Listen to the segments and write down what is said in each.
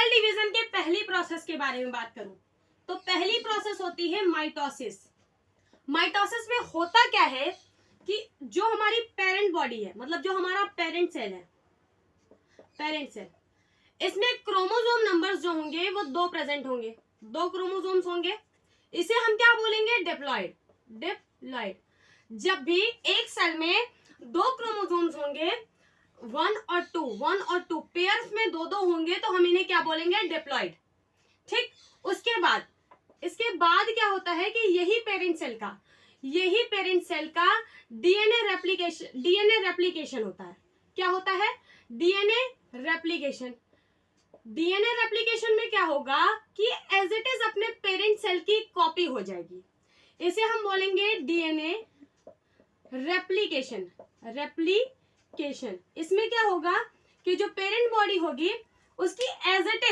Cell division के पहली process के बारे में बात करूं तो पहली प्रोसेस होती है माइटोसिस। माइटोसिस में होता क्या है कि जो हमारी पेरेंट बॉडी है, मतलब जो हमारा पेरेंट सेल है, पेरेंट सेल, इसमें क्रोमोसोम नंबर्स जो होंगे वो 2 प्रेजेंट होंगे, 2 क्रोमोसोम्स होंगे। इसे हम क्या बोलेंगे? डिप्लॉइड। डिप्लॉइड। जब भी एक सेल में 2 क्रोमोसोम्स होंगे, 1 और 2 पेयर्स में 2 होंगे, तो हम इन्हें क्या बोलेंगे? डिप्लॉइड। ठीक। इसके बाद क्या होता है कि यही पेरेंट सेल का डीएनए रेप्लिकेशन होता है। क्या होता है? DNA replication. डीएनए रेप्लिकेशन में क्या होगा कि एज इट इज अपने पेरेंट सेल की कॉपी हो जाएगी। इसे हम बोलेंगे डीएनए रेप्लिकेशन। इसमें क्या होगा कि जो पेरेंट बॉडी होगी उसकी एज इट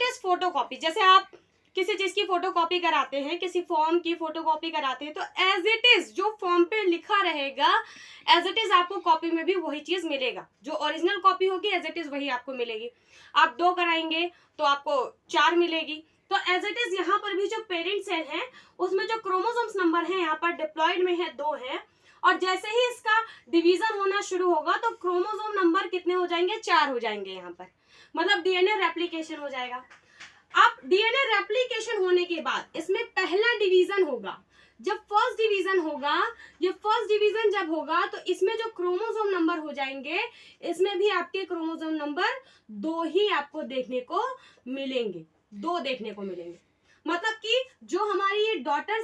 इज फोटोकॉपी। जैसे आप किसी चीज की फोटोकॉपी कराते हैं, किसी फॉर्म की फोटोकॉपी कराते हैं, तो एज इट इज जो फॉर्म पे लिखा रहेगा एज इट इज आपको कॉपी में भी वही चीज मिलेगा। जो ओरिजिनल कॉपी होगी एज इट इज वही आपको मिलेगी। आप 2 कराएंगे तो आपको 4 मिलेगी। तो एज इट इज यहाँ पर भी जो पेरेंट सेल है उसमें जो क्रोमोसोम्स नंबर है यहाँ पर डिप्लॉइड में है 2 है, और जैसे ही इसका डिवीजन होना शुरू होगा तो क्रोमोसोम नंबर कितने हो जाएंगे? 4 हो जाएंगे यहाँ पर, मतलब डीएनए रेप्लिकेशन हो जाएगा। अब डीएनए रेप्लिकेशन होने के बाद इसमें पहला डिवीजन होगा। जब फर्स्ट डिवीजन होगा, ये फर्स्ट डिवीजन जब होगा तो इसमें जो क्रोमोसोम नंबर हो जाएंगे, इसमें भी आपके क्रोमोसोम नंबर 2 ही आपको देखने को मिलेंगे, 2 देखने को मिलेंगे। मतलब कि जो हमारी ये डॉटर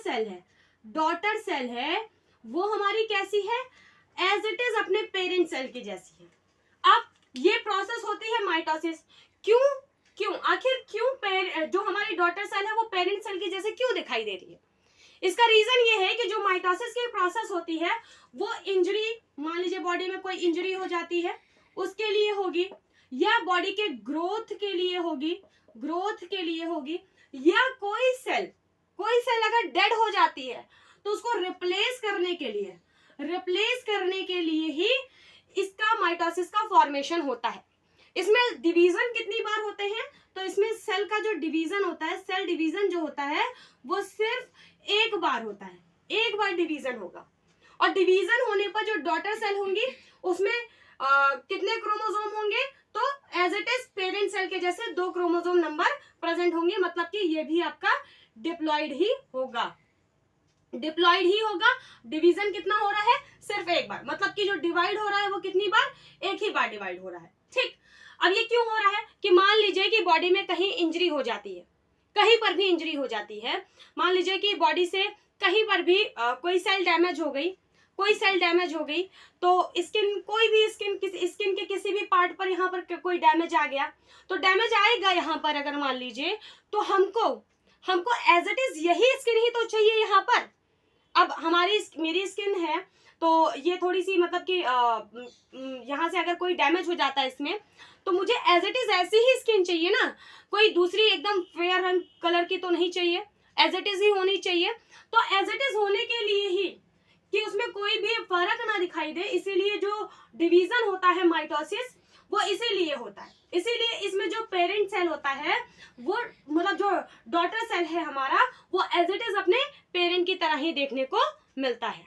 सेल है वो हमारी कैसी है? एज इट इज अपने पेरेंट सेल की जैसी है। अब ये प्रोसेस होती है माइटोसिस। आखिर क्यों जो हमारी डॉटर सेल है वो पेरेंट सेल की जैसे क्यों दिखाई दे रही है? इसका रीजन ये है कि जो माइटोसिस की प्रोसेस होती है वो इंजरी, मान लीजिए बॉडी में कोई इंजरी हो जाती है उसके लिए होगी, या बॉडी के ग्रोथ के लिए होगी, या कोई सेल अगर डेड हो जाती है तो उसको रिप्लेस करने के लिए ही इसका माइटोसिस का फॉर्मेशन होता है। इसमें डिवीजन कितनी बार होते हैं? तो इसमें सेल का जो डिवीजन होता है, सेल डिवीजन जो होता है वो सिर्फ एक बार होता है, एक बार डिवीजन होगा। और डिवीजन होने पर जो डॉटर सेल होंगी उसमें कितने क्रोमोसोम होंगे? तो as it is parent cell के जैसे 2 क्रोमोसोम नंबर प्रेजेंट होंगे, मतलब कि ये भी आपका डिप्लॉइड ही होगा। डिवीजन कितना हो रहा है? सिर्फ एक बार, मतलब कि जो डिवाइड हो रहा है वो कितनी बार? एक ही बार डिवाइड हो रहा है। ठीक। अब ये क्यों हो रहा है कि मान लीजिए कि बॉडी में कहीं इंजरी हो जाती है, कहीं पर भी इंजरी हो जाती है, मान लीजिए कि बॉडी से कहीं पर भी कोई सेल डैमेज हो गई, तो स्किन के किसी भी पार्ट पर यहाँ पर कोई डैमेज आ गया, तो डैमेज आएगा यहाँ पर अगर मान लीजिए, तो हमको एज इट इज यही स्किन ही तो चाहिए यहाँ पर। अब मेरी स्किन है तो ये थोड़ी सी, मतलब कि यहाँ से अगर कोई डैमेज हो जाता है इसमें, तो मुझे एज इट इज ऐसी ही स्किन चाहिए ना, कोई दूसरी एकदम फेयर रंग कलर की तो नहीं चाहिए, एज इट इज ही होनी चाहिए। तो एज इट इज होने के लिए ही कि उसमें कोई भी फर्क ना दिखाई दे, इसीलिए जो डिवीजन होता है माइटोसिस वो इसीलिए होता है। इसीलिए इसमें जो पेरेंट सेल होता है वो, मतलब जो डॉटर सेल है हमारा, वो एज इट इज अपने पेरेंट की तरह ही देखने को मिलता है।